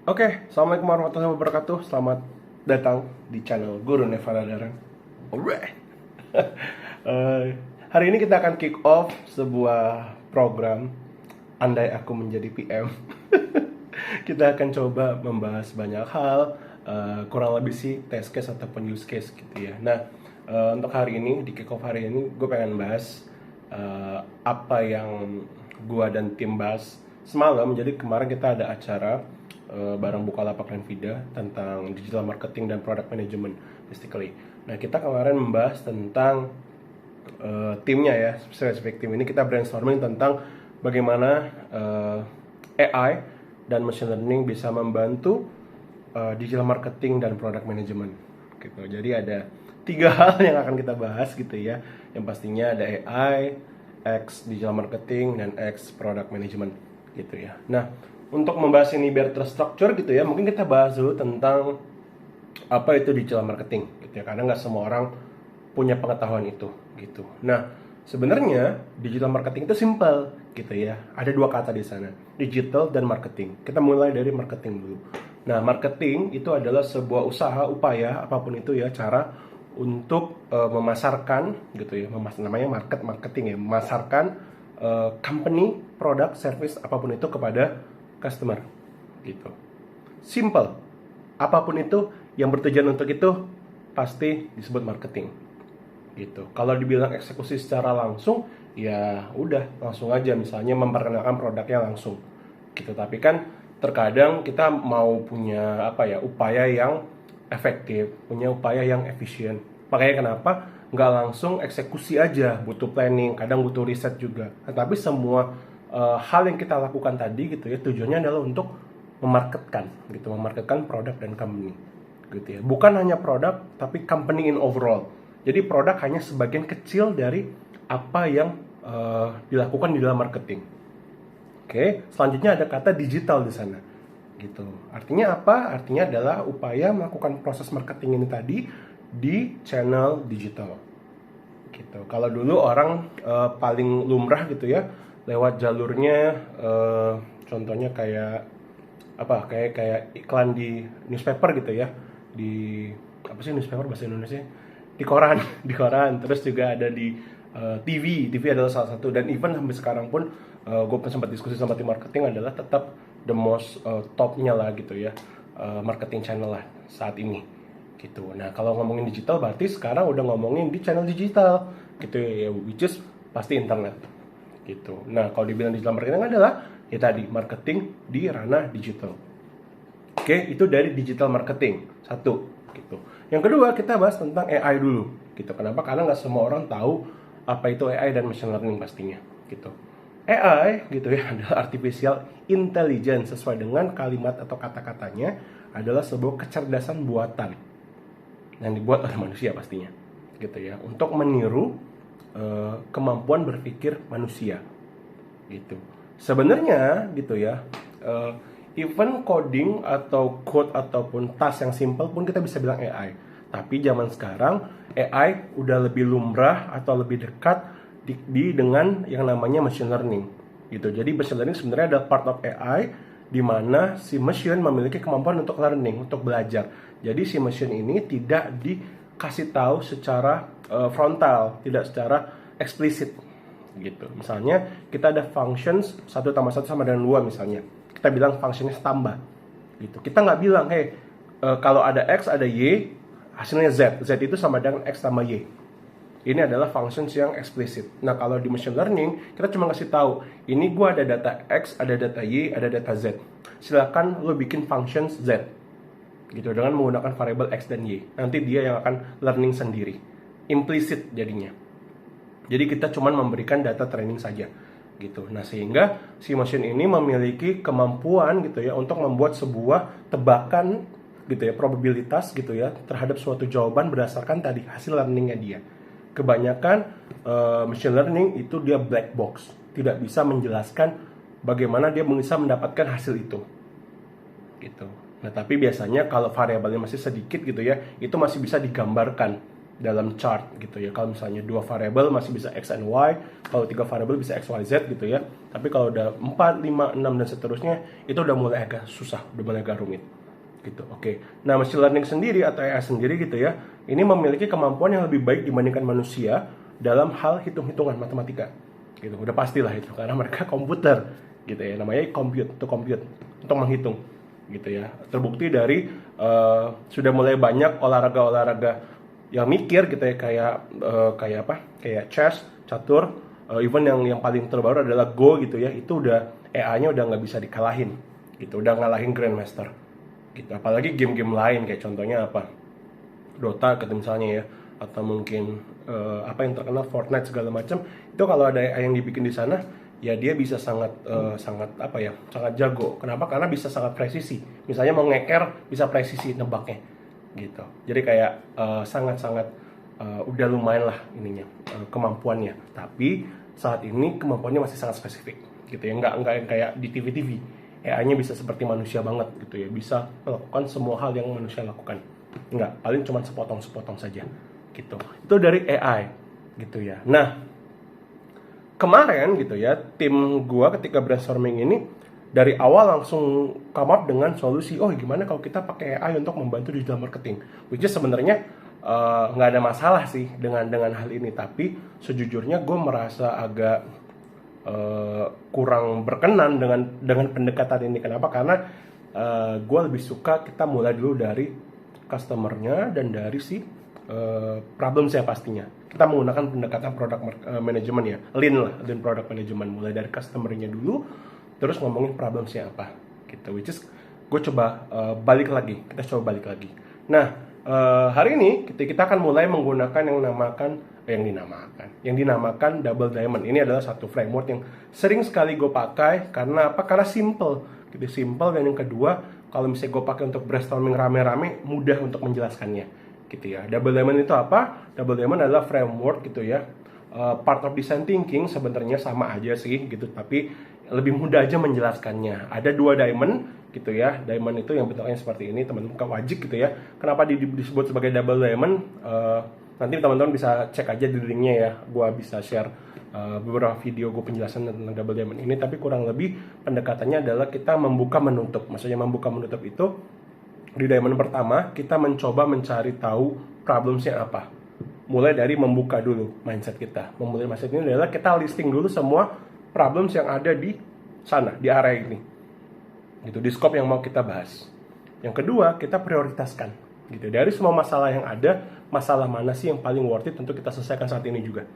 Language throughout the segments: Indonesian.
Oke, Assalamualaikum warahmatullahi wabarakatuh. Selamat datang di channel Guru Nevada Darang. Alright. Eh, Hari ini kita akan kick off sebuah program Andai Aku Menjadi PM. Kita akan coba membahas banyak hal, kurang lebih sih test case ataupun use case gitu ya. Nah, untuk hari ini, di kick off hari ini, gue pengen bahas apa yang gue dan tim bahas semalam. Jadi kemarin kita ada acara bareng Bukalapak dan Vida tentang digital marketing dan product management basically. Nah, kita kemarin membahas tentang timnya ya, spesifik tim ini kita brainstorming tentang bagaimana AI dan machine learning bisa membantu digital marketing dan product management gitu. Jadi ada 3 hal yang akan kita bahas gitu ya. Yang pastinya ada AI, X digital marketing, dan X product management gitu ya. Nah, untuk membahas ini biar terstruktur gitu ya, mungkin kita bahas dulu tentang apa itu digital marketing gitu ya, karena nggak semua orang punya pengetahuan itu gitu. Nah, sebenarnya digital marketing itu simple gitu ya. Ada 2 kata di sana, digital dan marketing. Kita mulai dari marketing dulu. Nah, marketing itu adalah sebuah usaha, upaya, apapun itu ya, cara untuk memasarkan gitu ya, namanya marketing ya, memasarkan company, produk, service, apapun itu kepada customer gitu. Simple. Apapun itu yang bertujuan untuk itu pasti disebut marketing gitu. Kalau dibilang eksekusi secara langsung, ya udah langsung aja, misalnya memperkenalkan produknya langsung gitu. Tapi kan terkadang kita mau punya upaya yang efektif, punya upaya yang efisien. Makanya kenapa nggak langsung eksekusi aja, butuh planning, kadang butuh riset juga. Tapi semua hal yang kita lakukan tadi gitu ya, tujuannya adalah untuk memarketkan produk dan company gitu ya. Bukan hanya produk, tapi company in overall. Jadi produk hanya sebagian kecil dari apa yang dilakukan di dalam marketing. Oke, selanjutnya ada kata digital di sana. Gitu. Artinya apa? Artinya adalah upaya melakukan proses marketing ini tadi di channel digital. Gitu. Kalau dulu orang paling lumrah gitu ya, lewat jalurnya contohnya kayak kayak iklan di newspaper gitu ya, di apa sih newspaper bahasa Indonesia, di koran di koran. Terus juga ada di TV adalah salah satu, dan even sampai sekarang pun gue sempat diskusi sama tim marketing, adalah tetap the most topnya lah gitu ya, marketing channel lah saat ini gitu. Nah, kalau ngomongin digital berarti sekarang udah ngomongin di channel digital gitu ya, which is pasti internet gitu. Nah, kalau dibilang digital marketing adalah ya tadi, marketing di ranah digital. Oke, itu dari digital marketing. Satu, gitu. Yang kedua, kita bahas tentang AI dulu. Gitu. Kenapa? Karena nggak semua orang tahu apa itu AI dan machine learning pastinya. Gitu. AI gitu ya adalah artificial intelligence, sesuai dengan kalimat atau kata-katanya adalah sebuah kecerdasan buatan yang dibuat oleh manusia pastinya. Gitu ya. Untuk meniru kemampuan berpikir manusia. Gitu. Sebenarnya gitu ya, even coding atau code ataupun task yang simple pun kita bisa bilang AI. Tapi zaman sekarang AI udah lebih lumrah atau lebih dekat dengan yang namanya machine learning gitu. Jadi machine learning sebenarnya adalah part of AI, di mana si machine memiliki kemampuan untuk learning, untuk belajar. Jadi si machine ini tidak dikasih tahu secara frontal, tidak secara eksplisit gitu. Misalnya kita ada functions 1 tambah 1 sama dengan 2 misalnya, kita bilang functionnya tambah gitu. Kita nggak bilang kalau ada X ada Y hasilnya Z itu sama dengan X tambah Y. Ini adalah functions yang eksplisit. Nah, kalau di machine learning kita cuma kasih tahu, ini gua ada data X, ada data Y, ada data Z, silakan lo bikin functions Z gitu dengan menggunakan variable X dan Y. Nanti dia yang akan learning sendiri, implicit jadinya. Jadi kita cuma memberikan data training saja gitu. Nah, sehingga si machine ini memiliki kemampuan gitu ya untuk membuat sebuah tebakan gitu ya, probabilitas gitu ya terhadap suatu jawaban berdasarkan tadi hasil learningnya dia. Kebanyakan machine learning itu dia black box, tidak bisa menjelaskan bagaimana dia bisa mendapatkan hasil itu gitu. Nah, tapi biasanya kalau variabelnya masih sedikit gitu ya, itu masih bisa digambarkan dalam chart gitu ya. Kalau misalnya 2 variabel masih bisa X and Y, kalau 3 variabel bisa X, Y, Z gitu ya. Tapi kalau udah 4, 5, 6 dan seterusnya itu udah mulai agak susah, udah mulai agak rumit gitu. Oke. Nah, machine learning sendiri atau AI sendiri gitu ya, ini memiliki kemampuan yang lebih baik dibandingkan manusia dalam hal hitung-hitungan matematika. Gitu. Udah pastilah itu karena mereka komputer gitu ya. Namanya compute, untuk menghitung gitu ya. Terbukti dari sudah mulai banyak olahraga-olahraga yang mikir gitu ya, kayak chess, catur, even yang paling terbaru adalah Go gitu ya. Itu udah AI-nya udah nggak bisa dikalahin gitu, udah ngalahin Grandmaster gitu. Apalagi game-game lain kayak contohnya apa, Dota gitu misalnya ya, atau mungkin apa yang terkenal Fortnite segala macam. Itu kalau ada AI yang dibikin di sana ya dia bisa sangat sangat jago. Kenapa? Karena bisa sangat presisi. Misalnya mau ngeker bisa presisi nebaknya gitu. Jadi kayak sangat-sangat udah lumayan lah ininya, kemampuannya. Tapi saat ini kemampuannya masih sangat spesifik gitu ya. Nggak yang kayak di TV-TV. AI-nya bisa seperti manusia banget gitu ya. Bisa melakukan semua hal yang manusia lakukan. Nggak, paling cuma sepotong-sepotong saja gitu. Itu dari AI gitu ya. Nah, kemarin gitu ya, tim gua ketika brainstorming ini dari awal langsung come up dengan solusi, oh gimana kalau kita pakai AI untuk membantu digital marketing, which is sebenarnya nggak ada masalah sih dengan hal ini, tapi sejujurnya gue merasa agak kurang berkenan dengan pendekatan ini. Kenapa? Karena gue lebih suka kita mulai dulu dari customer-nya dan dari si problem saya pastinya. Kita menggunakan pendekatan product management ya, lean product management, mulai dari customer-nya dulu, terus ngomongin problem saya apa, gitu. Which is gue coba balik lagi. Nah, hari ini kita akan mulai menggunakan yang dinamakan Double Diamond. Ini adalah satu framework yang sering sekali gue pakai karena apa? Karena simple, gitu, simple. Dan yang kedua, kalau misalnya gue pakai untuk brainstorming rame-rame, mudah untuk menjelaskannya, gitu ya. Double Diamond itu apa? Double Diamond adalah framework gitu ya. Part of design thinking sebenarnya sama aja sih gitu, tapi lebih mudah aja menjelaskannya. Ada 2 diamond gitu ya. Diamond itu yang bentuknya seperti ini, teman-teman wajib gitu ya. Kenapa disebut sebagai double diamond? Nanti teman-teman bisa cek aja di linknya ya. Gua bisa share beberapa video gue penjelasan tentang double diamond ini, tapi kurang lebih pendekatannya adalah kita membuka menutup. Maksudnya membuka menutup itu di diamond pertama kita mencoba mencari tahu problemsnya apa. Mulai dari membuka dulu mindset kita. Memulai mindset ini adalah kita listing dulu semua problems yang ada di sana, di area ini. Gitu, di scope yang mau kita bahas. Yang kedua, kita prioritaskan. Gitu. Dari semua masalah yang ada, masalah mana sih yang paling worth it untuk kita selesaikan saat ini juga.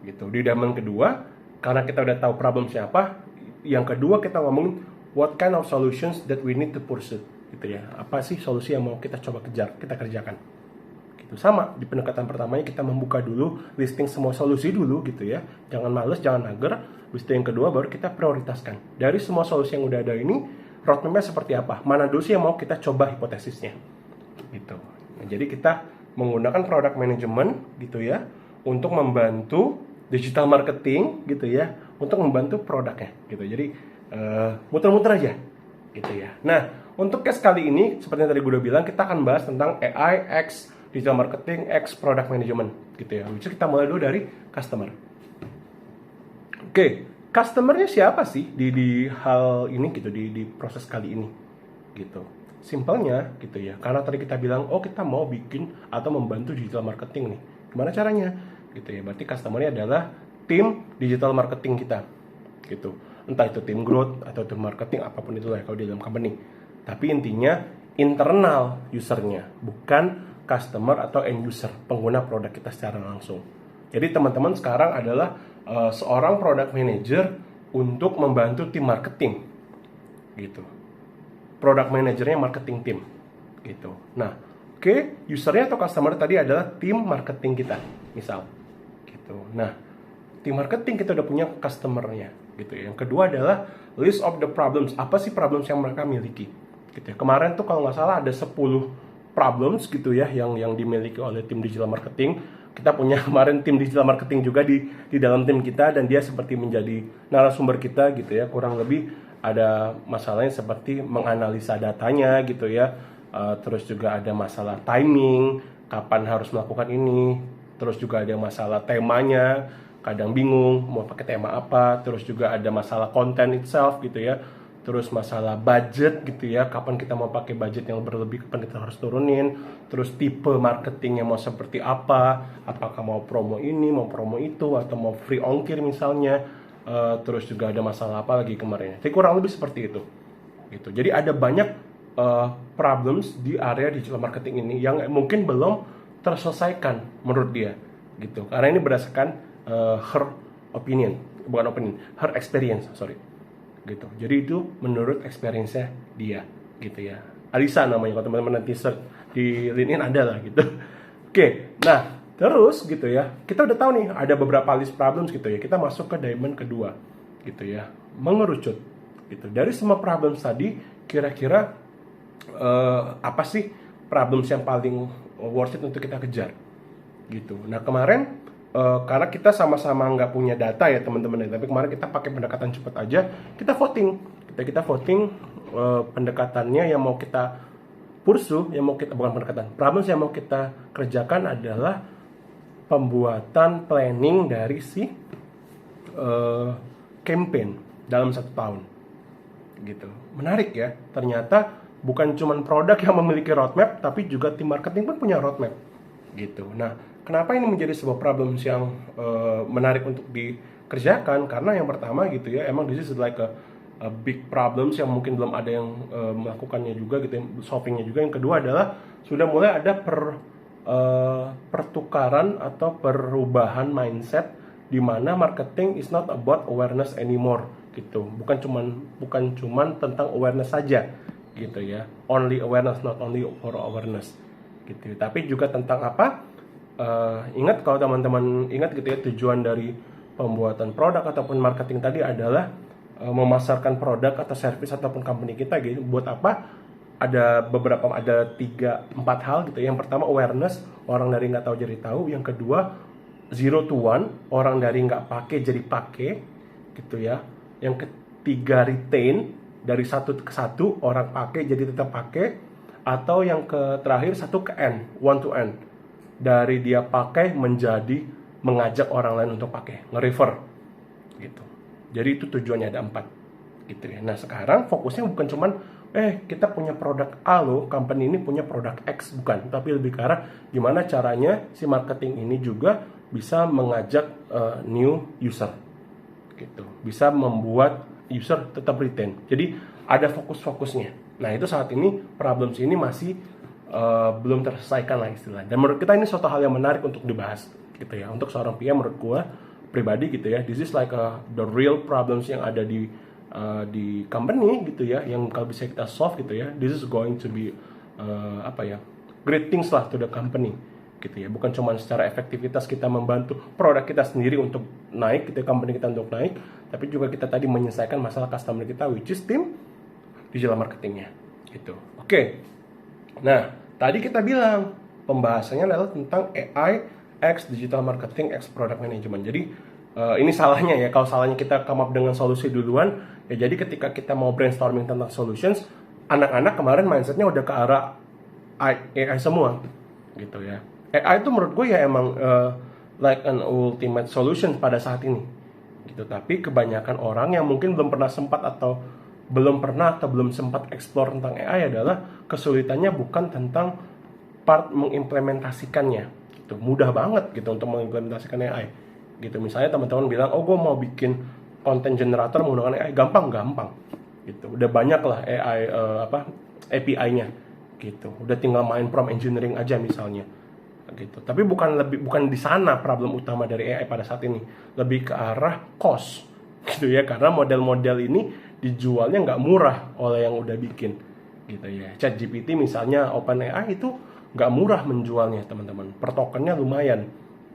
Gitu. Di diamond kedua, karena kita udah tahu problemsnya apa, yang kedua kita ngomongin what kind of solutions that we need to pursue. Gitu ya. Apa sih solusi yang mau kita coba kejar, kita kerjakan. Gitu. Sama, di pendekatan pertamanya kita membuka dulu, listing semua solusi dulu gitu ya. Jangan males, jangan mager. Habis itu yang kedua baru kita prioritaskan. Dari semua solusi yang udah ada ini, roadmap-nya seperti apa? Mana dulu sih yang mau kita coba hipotesisnya? Gitu. Nah, jadi kita menggunakan product management gitu ya untuk membantu digital marketing gitu ya, untuk membantu produknya gitu. Jadi muter-muter aja gitu ya. Nah, untuk case kali ini seperti yang tadi gue udah bilang, kita akan bahas tentang AI X digital marketing X product management gitu ya. Jadi kita mulai dulu dari customer. Oke, customernya siapa sih di hal ini gitu, di proses kali ini gitu. Simpelnya gitu ya, karena tadi kita bilang oh kita mau bikin atau membantu digital marketing nih, gimana caranya gitu ya. Berarti customernya adalah tim digital marketing kita gitu, entah itu tim growth atau tim marketing, apapun itu lah kalau di dalam company. Tapi intinya internal usernya, bukan customer atau end user, pengguna produk kita secara langsung. Jadi teman-teman sekarang adalah seorang product manager untuk membantu tim marketing gitu. Product manajernya marketing team gitu. Nah, oke, usernya atau customer tadi adalah tim marketing kita, misal gitu. Nah, tim marketing kita udah punya customernya gitu. Yang kedua adalah list of the problems. Apa sih problems yang mereka miliki gitu ya. Kemarin tuh kalau nggak salah ada 10 problems gitu ya yang dimiliki oleh tim digital marketing. Kita punya kemarin tim digital marketing juga di dalam tim kita, dan dia seperti menjadi narasumber kita gitu ya. Kurang lebih ada masalahnya seperti menganalisa datanya gitu ya, terus juga ada masalah timing, kapan harus melakukan ini. Terus juga ada masalah temanya, kadang bingung mau pakai tema apa. Terus juga ada masalah konten itself gitu ya. Terus masalah budget gitu ya, kapan kita mau pakai budget yang berlebih, kapan kita harus turunin. Terus tipe marketingnya mau seperti apa, apakah mau promo ini, mau promo itu, atau mau free ongkir misalnya. Terus juga ada masalah apa lagi kemarin. Jadi kurang lebih seperti itu gitu. Jadi ada banyak problems di area digital marketing ini yang mungkin belum terselesaikan menurut dia gitu. Karena ini berdasarkan her opinion, bukan opinion, her experience, sorry. Gitu. Jadi itu menurut experience-nya dia gitu ya. Alisa namanya, kalau teman-teman nanti search di LinkedIn ada lah gitu. Oke, nah terus gitu ya, kita udah tahu nih ada beberapa list problems gitu ya. Kita masuk ke diamond kedua gitu ya, mengerucut gitu. Dari semua problems tadi, kira-kira apa sih problems yang paling worth it untuk kita kejar gitu. Nah kemarin karena kita sama-sama nggak punya data ya teman-teman, tapi kemarin kita pakai pendekatan cepat aja, kita voting, kita voting pendekatannya yang mau kita pursue, yang mau kita, bukan pendekatan, problems yang mau kita kerjakan adalah pembuatan planning dari si campaign dalam 1 tahun gitu. Menarik ya, ternyata bukan cuma produk yang memiliki roadmap, tapi juga tim marketing pun punya roadmap gitu. Nah, kenapa ini menjadi sebuah problem yang menarik untuk dikerjakan? Karena yang pertama gitu ya, emang this is like a big problems yang mungkin belum ada yang melakukannya juga gitu, solvingnya juga. Yang kedua adalah sudah mulai ada pertukaran atau perubahan mindset di mana marketing is not about awareness anymore gitu. Bukan cuman tentang awareness saja gitu ya. Only awareness, not only for awareness gitu. Tapi juga tentang apa? Ingat, kalau teman-teman ingat gitu ya, tujuan dari pembuatan produk ataupun marketing tadi adalah memasarkan produk atau service ataupun company kita gitu. Buat apa? Ada 3-4 hal gitu. Yang pertama awareness, orang dari nggak tahu jadi tahu. Yang kedua 0 to 1, orang dari nggak pakai jadi pakai gitu ya. Yang ketiga retain, dari 1 ke 1, orang pakai jadi tetap pakai. Atau yang terakhir 1 ke N, 1 to N, dari dia pakai menjadi mengajak orang lain untuk pakai, nge-refer gitu. Jadi itu tujuannya ada 4 gitu ya. Nah sekarang fokusnya bukan cuman kita punya produk A loh, company ini punya produk X, bukan, tapi lebih ke arah gimana caranya si marketing ini juga bisa mengajak new user gitu, bisa membuat user tetap retain. Jadi ada fokus-fokusnya. Nah itu saat ini problems ini masih belum terselesaikan lah istilahnya. Dan menurut kita ini suatu hal yang menarik untuk dibahas gitu ya. Untuk seorang PM menurut gue pribadi gitu ya, this is like the real problems yang ada di company gitu ya, yang kalau bisa kita solve gitu ya. This is going to be great things lah to the company gitu ya. Bukan cuma secara efektivitas kita membantu produk kita sendiri untuk naik gitu, company kita untuk naik, tapi juga kita tadi menyelesaikan masalah customer kita, which is tim digital marketingnya gitu. Oke. Nah, tadi kita bilang pembahasannya adalah tentang AI X digital marketing X product management. Jadi ini salahnya ya, kalau salahnya kita come up dengan solusi duluan ya. Jadi ketika kita mau brainstorming tentang solutions, anak-anak kemarin mindsetnya udah ke arah AI semua gitu ya. AI itu menurut gue ya emang like an ultimate solution pada saat ini gitu. Tapi kebanyakan orang yang mungkin belum sempat belum sempat explore tentang AI adalah kesulitannya bukan tentang part mengimplementasikannya gitu. Mudah banget gitu untuk mengimplementasikan AI gitu. Misalnya teman-teman bilang, gue mau bikin content generator menggunakan AI, gampang gitu. Udah banyak lah AI API-nya gitu. Udah tinggal main prompt engineering aja misalnya gitu. Tapi bukan di sana problem utama dari AI pada saat ini. Lebih ke arah cost gitu ya, karena model-model ini dijualnya nggak murah oleh yang udah bikin gitu ya. ChatGPT misalnya, OpenAI itu nggak murah menjualnya teman-teman, per tokennya lumayan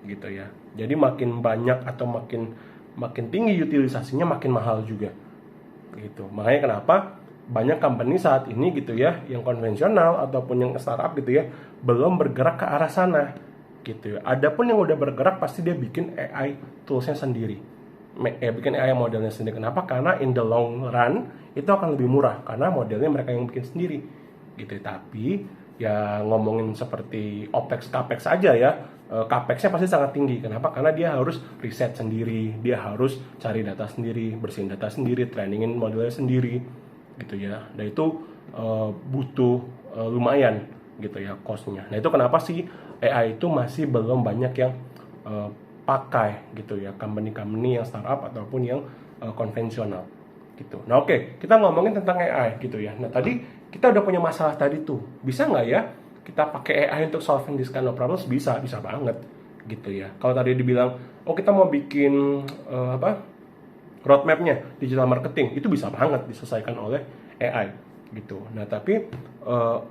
gitu ya. Jadi makin banyak atau makin tinggi utilisasinya, makin mahal juga gitu. Makanya kenapa banyak company saat ini gitu ya, yang konvensional ataupun yang startup gitu ya, belum bergerak ke arah sana gitu ya. Adapun yang udah bergerak pasti dia bikin AI toolsnya sendiri, bikin AI modelnya sendiri. Kenapa? Karena in the long run itu akan lebih murah karena modelnya mereka yang bikin sendiri gitu. Tapi ya ngomongin seperti OPEX CAPEX aja ya, CAPEX-nya pasti sangat tinggi. Kenapa? Karena dia harus riset sendiri, dia harus cari data sendiri, bersihin data sendiri, trainingin modelnya sendiri gitu ya. Dan itu butuh lumayan gitu ya cost-nya. Nah itu kenapa sih AI itu masih belum banyak yang pakai gitu ya, company-company yang startup ataupun yang konvensional gitu. Nah oke, kita ngomongin tentang AI gitu ya. Nah tadi kita udah punya masalah tadi tuh, bisa nggak ya kita pakai AI untuk solving this kind of problems? Bisa banget gitu ya. Kalau tadi dibilang, oh kita mau bikin roadmapnya digital marketing, itu bisa banget diselesaikan oleh AI gitu. Nah tapi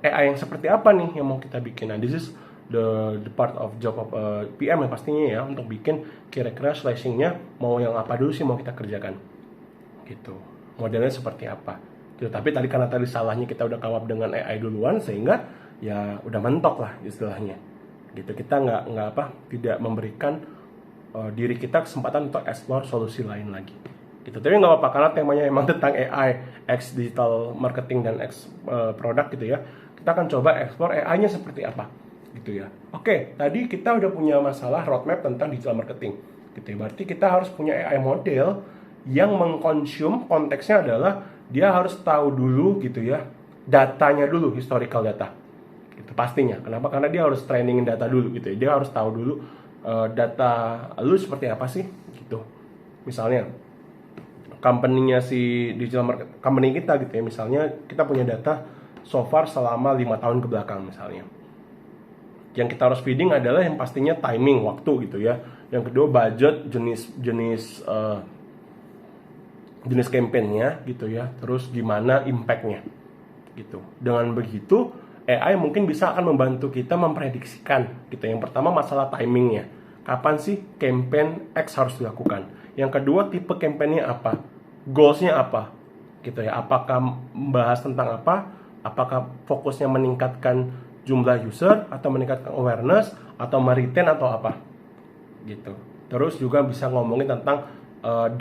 AI yang seperti apa nih yang mau kita bikin? Nah this is the part of job of PM yang pastinya ya, untuk bikin kira-kira slashingnya mau yang apa dulu sih mau kita kerjakan gitu, modelnya seperti apa gitu. Tapi tadi karena tadi salahnya kita udah come up dengan AI duluan, sehingga ya udah mentok lah istilahnya gitu. Kita tidak memberikan diri kita kesempatan untuk explore solusi lain lagi gitu. Tapi nggak apa-apa karena temanya emang tentang AI X digital marketing dan X produk gitu ya. Kita akan coba explore AI-nya seperti apa gitu ya. Oke, tadi kita udah punya masalah roadmap tentang digital marketing gitu ya. Berarti kita harus punya AI model yang mengkonsum, konteksnya adalah dia harus tahu dulu gitu ya, datanya dulu, historical data gitu pastinya. Kenapa? Karena dia harus trainingin data dulu gitu ya. Dia harus tahu dulu data lu seperti apa sih gitu. Misalnya company-nya si digital market company kita gitu ya, misalnya kita punya data so far selama 5 tahun ke belakang misalnya. Yang kita harus feeding adalah yang pastinya timing, waktu gitu ya. Yang kedua budget, jenis campaign-nya gitu ya. Terus gimana impact-nya gitu. Dengan begitu AI mungkin bisa akan membantu kita memprediksikan gitu. Yang pertama masalah timingnya. Kapan sih campaign X harus dilakukan? Yang kedua tipe campaign-nya apa? Goals-nya apa? Gitu ya. Apakah membahas tentang apa? Apakah fokusnya meningkatkan jumlah user atau meningkatkan awareness atau meretain atau apa gitu. Terus juga bisa ngomongin tentang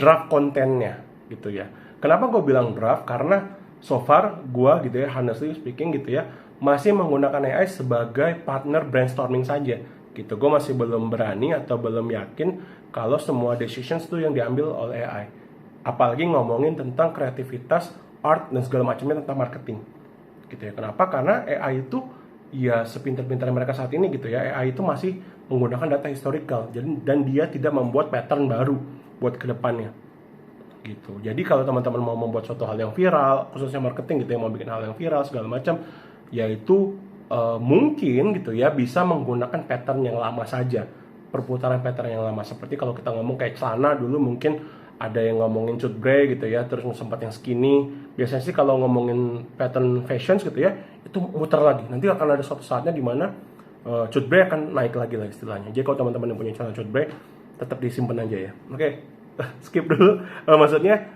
draft kontennya gitu ya. Kenapa gue bilang draft? Karena so far gue gitu ya, honestly speaking gitu ya, masih menggunakan AI sebagai partner brainstorming saja gitu. Gue masih belum berani atau belum yakin kalau semua decisions tuh yang diambil oleh AI. Apalagi ngomongin tentang kreativitas, art dan segala macamnya tentang marketing gitu ya. Kenapa? Karena AI itu ya sepintar-pintar mereka saat ini gitu ya, AI itu masih menggunakan data historical dan dia tidak membuat pattern baru buat kedepannya gitu. Jadi kalau teman-teman mau membuat suatu hal yang viral, khususnya marketing gitu ya, mau bikin hal yang viral segala macam, yaitu mungkin gitu ya bisa menggunakan pattern yang lama saja, perputaran pattern yang lama. Seperti kalau kita ngomong kayak celana dulu mungkin ada yang ngomongin cut bray gitu ya, terus sempat yang skinny. Biasanya sih kalau ngomongin pattern fashion gitu ya, itu muter lagi. Nanti akan ada suatu saatnya di mana cut bray akan naik lagi lah istilahnya. Jadi kalau teman-teman yang punya celana cut bray, tetap disimpan aja ya. Oke, skip dulu. Maksudnya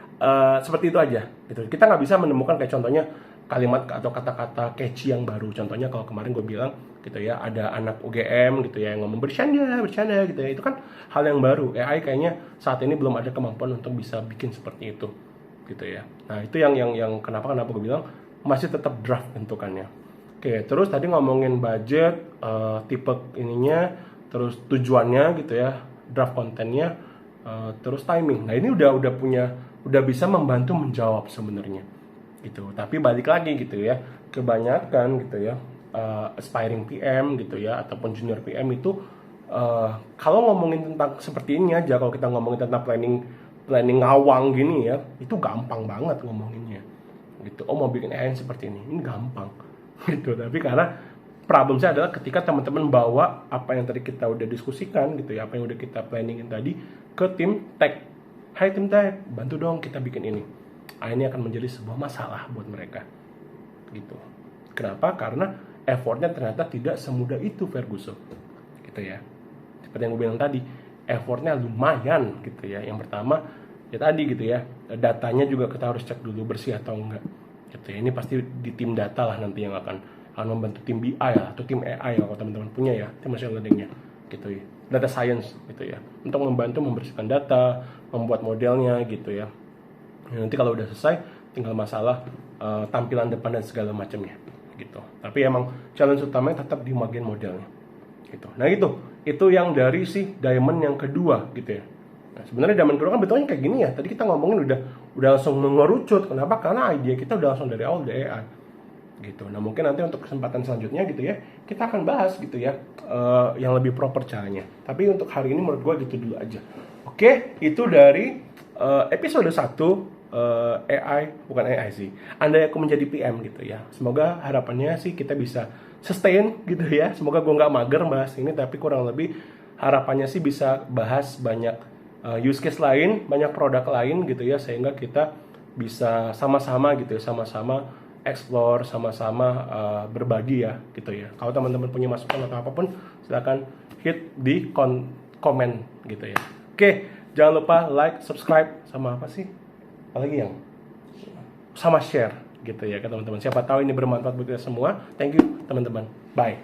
seperti itu aja. Gitu. Kita nggak bisa menemukan kayak contohnya kalimat atau kata-kata catchy yang baru. Contohnya kalau kemarin gue bilang gitu ya, ada anak UGM gitu ya yang ngomong bercanda gitu ya, itu kan hal yang baru. AI kayaknya saat ini belum ada kemampuan untuk bisa bikin seperti itu gitu ya. Nah itu yang kenapa gue bilang masih tetap draft bentukannya. Oke, terus tadi ngomongin budget, tipe ininya, terus tujuannya gitu ya, draft kontennya, terus timing. Nah ini udah bisa membantu menjawab sebenarnya gitu. Tapi balik lagi gitu ya, kebanyakan gitu ya aspiring PM gitu ya ataupun junior PM itu kalau ngomongin tentang seperti ini aja, kalau kita ngomongin tentang planning ngawang gini ya, itu gampang banget ngomonginnya gitu. Oh mau bikin AI seperti ini gampang gitu. Tapi karena problemnya adalah ketika teman-teman bawa apa yang tadi kita udah diskusikan gitu ya, apa yang udah kita planningin tadi ke tim tech. Hai tim tech, bantu dong kita bikin ini. Ini akan menjadi sebuah masalah buat mereka gitu. Kenapa? Karena effortnya ternyata tidak semudah itu, Ferguson gitu ya. Seperti yang gue bilang tadi, effortnya lumayan gitu ya. Yang pertama ya tadi gitu ya, datanya juga kita harus cek dulu bersih atau enggak gitu ya. Ini pasti di tim data lah nanti yang akan membantu tim BI lah, atau tim AI kalau teman-teman punya ya, tim machine learning-nya gitu ya, data science gitu ya, untuk membantu membersihkan data, membuat modelnya gitu ya. Nanti kalau udah selesai tinggal masalah tampilan depan dan segala macamnya gitu. Tapi emang challenge utamanya tetap di bagian modelnya gitu. Nah itu yang dari si diamond yang kedua gitu ya. Nah, sebenarnya diamond kedua kan bentuknya kayak gini ya. Tadi kita ngomongin udah langsung mengerucut. Kenapa? Karena ide kita udah langsung dari awal dari AI gitu. Nah mungkin nanti untuk kesempatan selanjutnya gitu ya, kita akan bahas gitu ya yang lebih proper caranya. Tapi untuk hari ini menurut gue gitu dulu aja. Oke, itu dari episode 1 AI, bukan AI sih, andai aku menjadi PM gitu ya. Semoga harapannya sih kita bisa sustain gitu ya. Semoga gue nggak mager bahas ini, tapi kurang lebih harapannya sih bisa bahas banyak use case lain, banyak produk lain gitu ya, sehingga kita bisa sama-sama gitu ya, sama-sama explore, sama-sama berbagi ya gitu ya. Kalau teman-teman punya masukan atau apapun, silakan hit di komen gitu ya. Oke, jangan lupa like, subscribe, sama apa sih? Apalagi yang sama share gitu ya ke teman-teman. Siapa tahu ini bermanfaat buat kita semua. Thank you teman-teman. Bye.